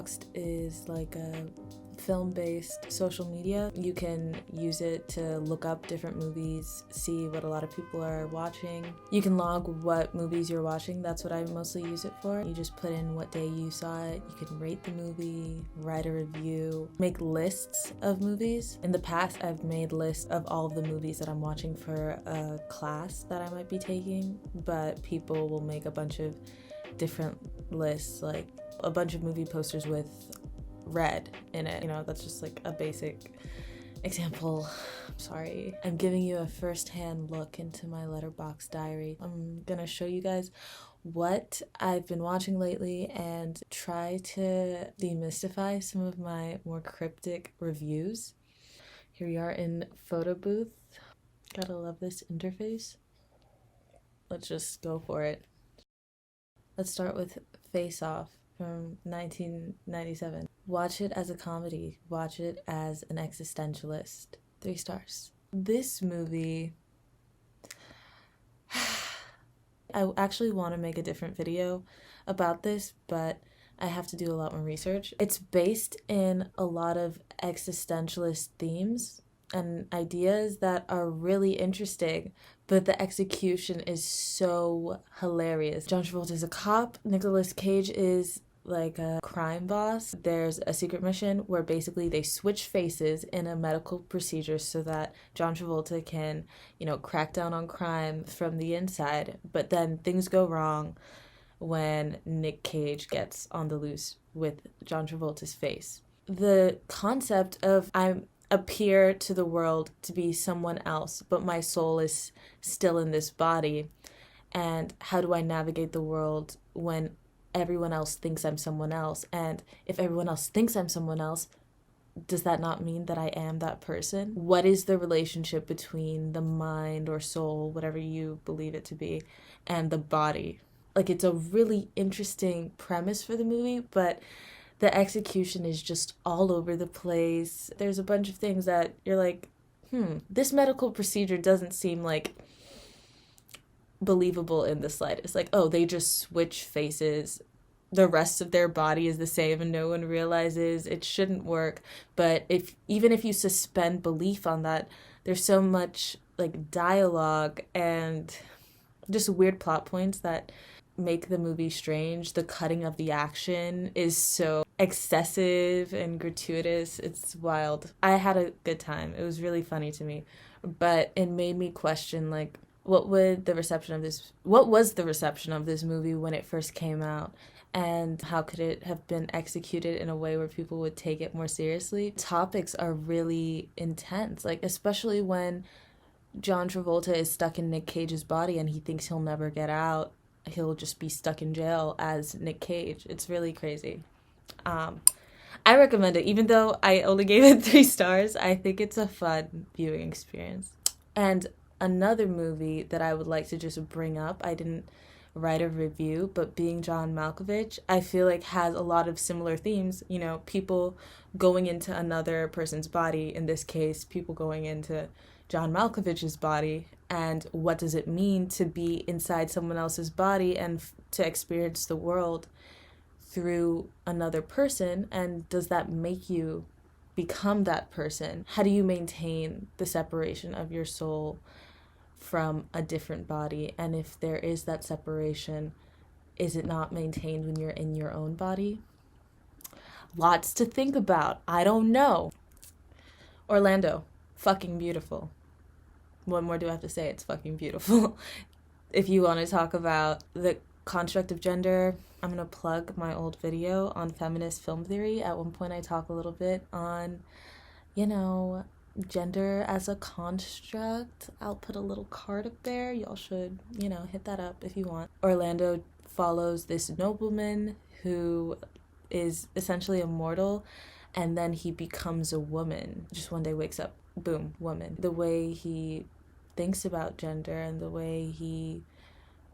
Letterboxd is like a film-based social media. You can use it to look up different movies, see what a lot of people are watching. You can log what movies you're watching. That's what I mostly use it for. You just put in what day you saw it. You can rate the movie, write a review, make lists of movies. In the past, I've made lists of all of the movies that I'm watching for a class that I might be taking, but people will make a bunch of different lists, like a bunch of movie posters with red in it. You know, that's just like a basic example. I'm sorry. I'm giving you a first-hand look into my Letterboxd diary. I'm gonna show you guys what I've been watching lately and try to demystify some of my more cryptic reviews. Here we are in photo booth. Gotta love this interface. Let's just go for it. Let's start with Face Off from 1997. Watch it as a comedy. Watch it as an existentialist. 3 stars. This movie... I actually want to make a different video about this, but I have to do a lot more research. It's based in a lot of existentialist themes and ideas that are really interesting, but the execution is so hilarious. John Travolta is a cop. Nicolas Cage is like a crime boss. There's a secret mission where basically they switch faces in a medical procedure so that John Travolta can, you know, crack down on crime from the inside. But then things go wrong when Nick Cage gets on the loose with John Travolta's face. The concept of I appear to the world to be someone else, but my soul is still in this body. And how do I navigate the world when everyone else thinks I'm someone else? And if everyone else thinks I'm someone else, does that not mean that I am that person? What is the relationship between the mind or soul, whatever you believe it to be, and the body? Like, it's a really interesting premise for the movie, but the execution is just all over the place. There's a bunch of things that you're like, this medical procedure doesn't seem like believable in the slightest. Like, oh, they just switch faces. The rest of their body is the same and no one realizes. It shouldn't work. But even if you suspend belief on that, there's so much like dialogue and just weird plot points that make the movie strange. The cutting of the action is so excessive and gratuitous. It's wild. I had a good time. It was really funny to me, but it made me question, like, what was the reception of this movie when it first came out, and how could it have been executed in a way where people would take it more seriously? Topics are really intense, like especially when John Travolta is stuck in Nick Cage's body and he thinks he'll never get out. He'll just be stuck in jail as Nick Cage. It's really crazy. I recommend it. Even though I only gave it 3 stars, I think it's a fun viewing experience. And another movie that I would like to just bring up, I didn't write a review, but Being John Malkovich, I feel like has a lot of similar themes. You know, people going into another person's body, in this case, people going into John Malkovich's body, and what does it mean to be inside someone else's body and to experience the world through another person, and does that make you become that person? How do you maintain the separation of your soul from a different body? And if there is that separation, is it not maintained when you're in your own body? Lots to think about. I don't know. Orlando, fucking beautiful. What more do I have to say? It's fucking beautiful. If you want to talk about the construct of gender, I'm going to plug my old video on feminist film theory. At one point I talk a little bit on, you know, gender as a construct. I'll put a little card up there. Y'all should, you know, hit that up if you want. Orlando follows this nobleman who is essentially immortal, and then he becomes a woman. Just one day wakes up, boom, woman. The way he thinks about gender and the way he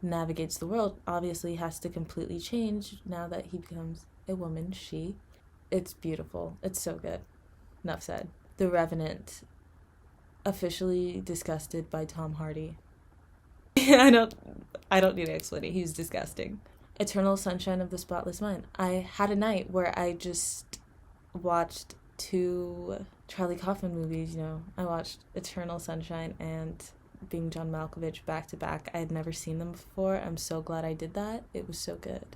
navigates the world obviously has to completely change now that he becomes a woman, she. It's beautiful. It's so good. Enough said. The Revenant, officially disgusted by Tom Hardy. I don't need to explain it. He's disgusting. Eternal Sunshine of the Spotless Mind. I had a night where I just watched two Charlie Kaufman movies, you know. I watched Eternal Sunshine and Being John Malkovich back to back. I had never seen them before. I'm so glad I did that. It was so good.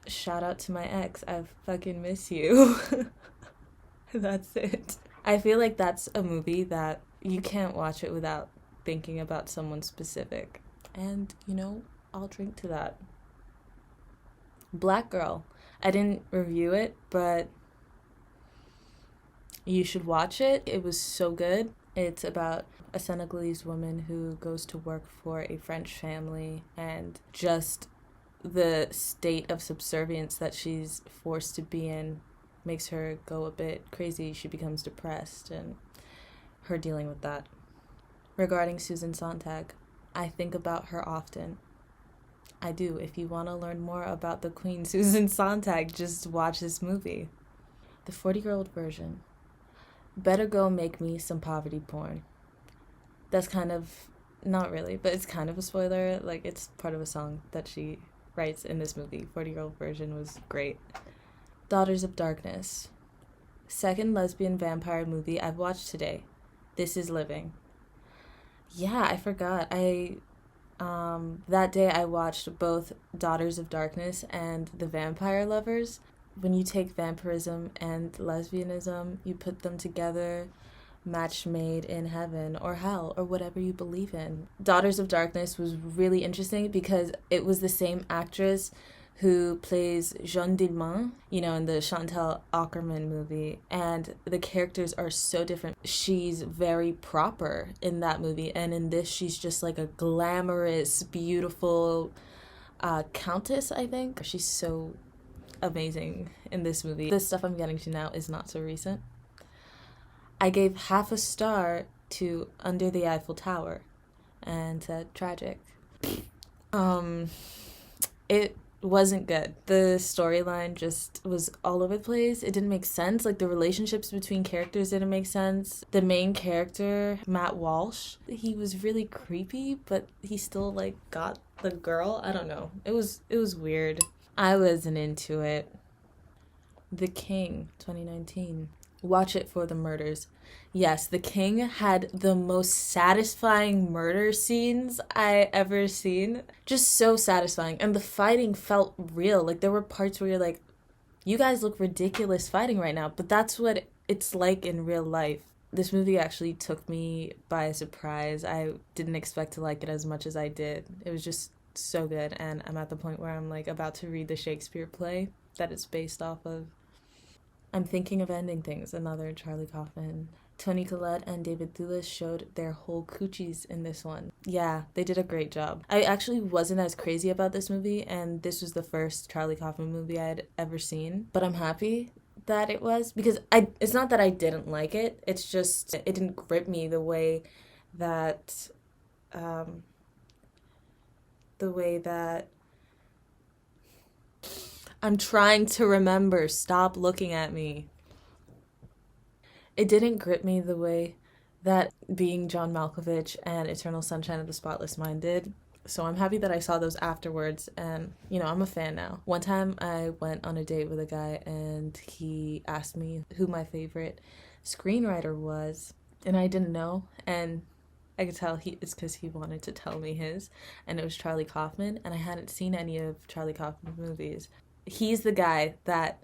Shout out to my ex. I fucking miss you. That's it. I feel like that's a movie that you can't watch it without thinking about someone specific. And, you know, I'll drink to that. Black Girl. I didn't review it, but you should watch it. It was so good. It's about a Senegalese woman who goes to work for a French family, and just the state of subservience that she's forced to be in makes her go a bit crazy. She becomes depressed, and her dealing with that. Regarding Susan Sontag, I think about her often. I do. If you want to learn more about the Queen Susan Sontag, just watch this movie. The 40-year-old version. Better go make me some poverty porn. That's kind of, not really, but it's kind of a spoiler. Like, it's part of a song that she writes in this movie. 40-year-old version was great. Daughters of Darkness. Second lesbian vampire movie I've watched today. This Is Living. Yeah, I forgot. That day I watched both Daughters of Darkness and The Vampire Lovers. When you take vampirism and lesbianism, you put them together, match made in heaven or hell or whatever you believe in. Daughters of Darkness was really interesting because it was the same actress who plays Jeanne Dillman, you know, in the Chantal Akerman movie, and the characters are so different. She's very proper in that movie, and in this she's just like a glamorous, beautiful countess, I think. She's so amazing in this movie. The stuff I'm getting to now is not so recent. I gave half a star to Under the Eiffel Tower and said tragic. It wasn't good. The storyline just was all over the place. It didn't make sense. Like, the relationships between characters didn't make sense. The main character, Matt Walsh, he was really creepy, but he still, like, got the girl. I don't know. It was weird. I wasn't into it. The King, 2019. Watch it for the murders. Yes, The King had the most satisfying murder scenes I ever seen. Just so satisfying. And the fighting felt real. Like, there were parts where you're like, you guys look ridiculous fighting right now. But that's what it's like in real life. This movie actually took me by surprise. I didn't expect to like it as much as I did. It was just so good. And I'm at the point where I'm, like, about to read the Shakespeare play that it's based off of. I'm Thinking of Ending Things, another Charlie Kaufman. Toni Collette and David Thewlis showed their whole coochies in this one. Yeah, they did a great job. I actually wasn't as crazy about this movie, and this was the first Charlie Kaufman movie I had ever seen. But I'm happy that it was, because it's not that I didn't like it, it's just it didn't grip me the way that I'm trying to remember. Stop looking at me. It didn't grip me the way that Being John Malkovich and Eternal Sunshine of the Spotless Mind did. So I'm happy that I saw those afterwards, and, you know, I'm a fan now. One time I went on a date with a guy, and he asked me who my favorite screenwriter was, and I didn't know, and I could tell it's because he wanted to tell me his, and it was Charlie Kaufman, and I hadn't seen any of Charlie Kaufman's movies. He's the guy that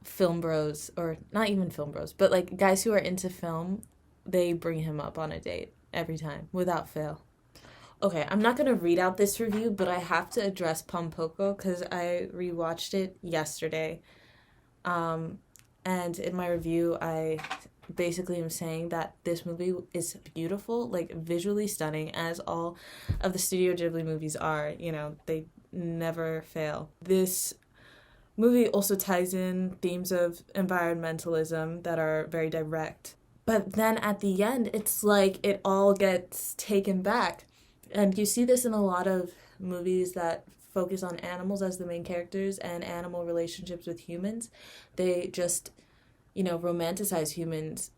film bros, or not even film bros, but like guys who are into film, they bring him up on a date every time, without fail. Okay, I'm not going to read out this review, but I have to address Pompoko because I rewatched it yesterday. And in my review, I basically am saying that this movie is beautiful, like visually stunning, as all of the Studio Ghibli movies are. You know, they never fail. This movie also ties in themes of environmentalism that are very direct. But then at the end, it's like it all gets taken back. And you see this in a lot of movies that focus on animals as the main characters and animal relationships with humans. They just, you know, romanticize humans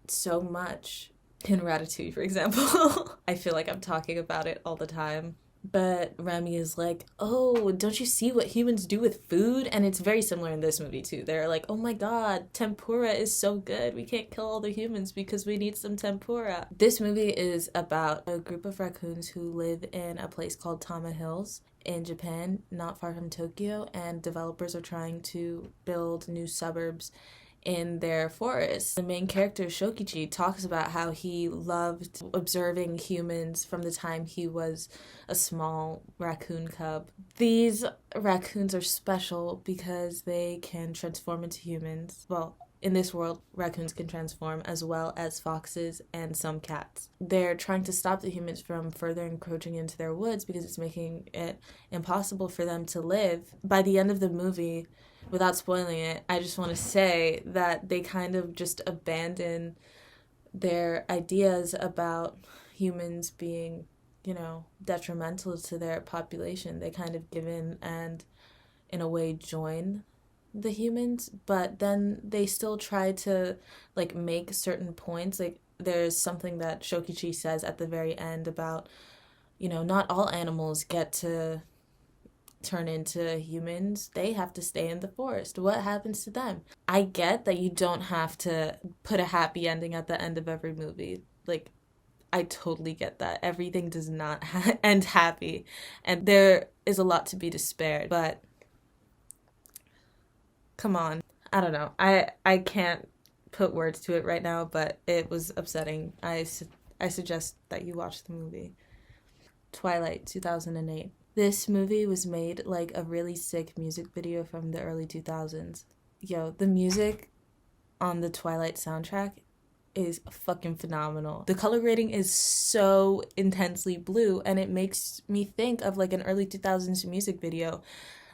so much. In Ratatouille, for example. I feel like I'm talking about it all the time. But Remy is like, oh, don't you see what humans do with food? And it's very similar in this movie too. They're like, oh my god, tempura is so good. We can't kill all the humans because we need some tempura. This movie is about a group of raccoons who live in a place called Tama Hills in Japan, not far from Tokyo, and developers are trying to build new suburbs in their forest. The main character, Shokichi, talks about how he loved observing humans from the time he was a small raccoon cub. These raccoons are special because they can transform into humans. Well, in this world, raccoons can transform as well as foxes and some cats. They're trying to stop the humans from further encroaching into their woods because it's making it impossible for them to live. By the end of the movie, without spoiling it, I just want to say that they kind of just abandon their ideas about humans being, detrimental to their population. They kind of give in and, in a way, join the humans, but then they still try to, make certain points. There's something that Shokichi says at the very end about, not all animals get to turn into humans. They have to stay in the forest. What happens to them? I get that you don't have to put a happy ending at the end of every movie. I totally get that. Everything does not end happy, and there is a lot to be despaired, but come on. I don't know. I can't put words to it right now, but it was upsetting. I suggest that you watch the movie. Twilight, 2008. This movie was made like a really sick music video from the early 2000s. Yo, the music on the Twilight soundtrack is fucking phenomenal. The color grading is so intensely blue, and it makes me think of an early 2000s music video.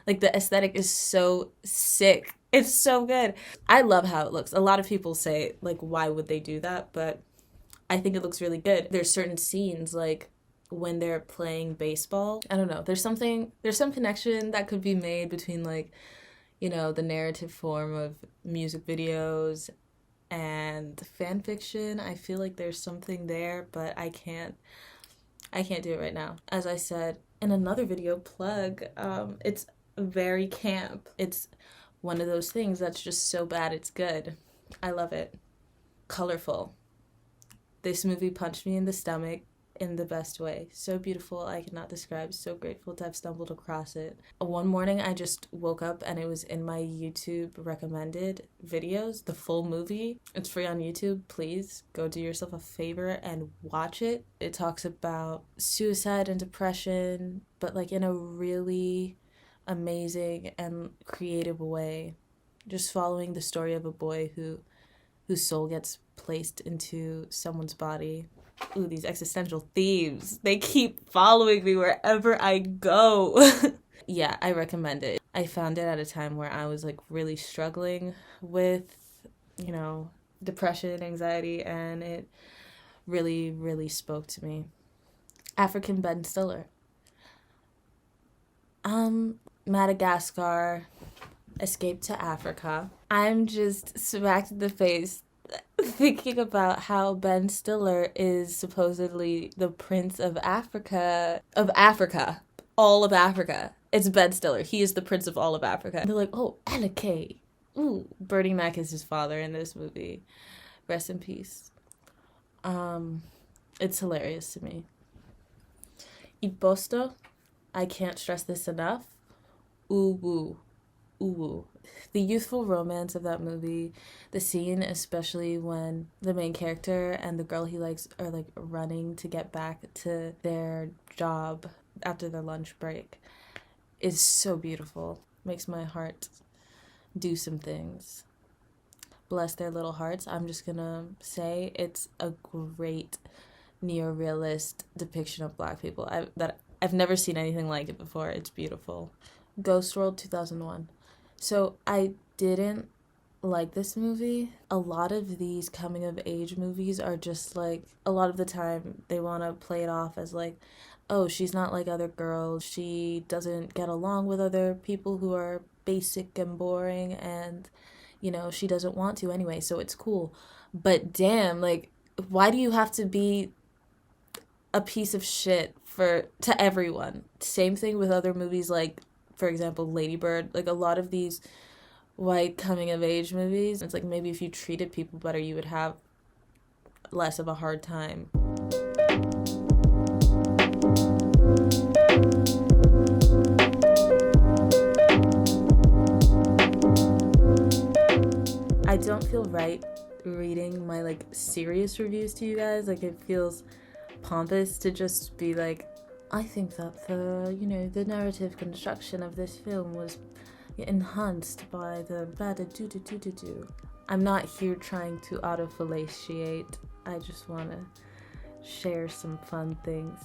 The aesthetic is so sick. It's so good. I love how it looks. A lot of people say, why would they do that? But I think it looks really good. There's certain scenes, when they're playing baseball. I don't know. There's some connection that could be made between, the narrative form of music videos and fan fiction. I feel like there's something there, but I can't do it right now. As I said in another video, plug, it's very camp. It's one of those things that's just so bad it's good. I love it. Colorful. This movie punched me in the stomach in the best way. So beautiful, I cannot describe. So grateful to have stumbled across it. One morning I just woke up and it was in my YouTube recommended videos, the full movie. It's free on YouTube. Please go do yourself a favor and watch it. It talks about suicide and depression, but in a really amazing and creative way. Just following the story of a boy whose soul gets placed into someone's body. Ooh, these existential themes. They keep following me wherever I go. Yeah, I recommend it. I found it at a time where I was really struggling with, depression, anxiety, and it really, really spoke to me. African Ben Stiller. Madagascar, Escape to Africa. I'm just smacked in the face thinking about how Ben Stiller is supposedly the Prince of Africa. All of Africa. It's Ben Stiller. He is the Prince of all of Africa. And they're like, oh, Alake. Ooh, Bernie Mac is his father in this movie. Rest in peace. It's hilarious to me. Iposto. I can't stress this enough. Ooh. The youthful romance of that movie, the scene especially when the main character and the girl he likes are running to get back to their job after their lunch break, is so beautiful. Makes my heart do some things. Bless their little hearts. I'm just gonna say it's a great neorealist depiction of Black people. I've never seen anything like it before. It's beautiful. Ghost World, 2001. So I didn't like this movie. A lot of these coming of age movies are just a lot of the time they want to play it off as oh, she's not like other girls. She doesn't get along with other people who are basic and boring, and she doesn't want to anyway, so it's cool. But damn, why do you have to be a piece of shit to everyone. Same thing with other movies like, for example, Lady Bird. Like a lot of these white coming of age movies, it's like maybe if you treated people better, you would have less of a hard time. I don't feel right reading my like serious reviews to you guys. Like it feels pompous to just be like, I think that the narrative construction of this film was enhanced by the blah da do do do do do. I'm not here trying to autofellatiate. I just want to share some fun things.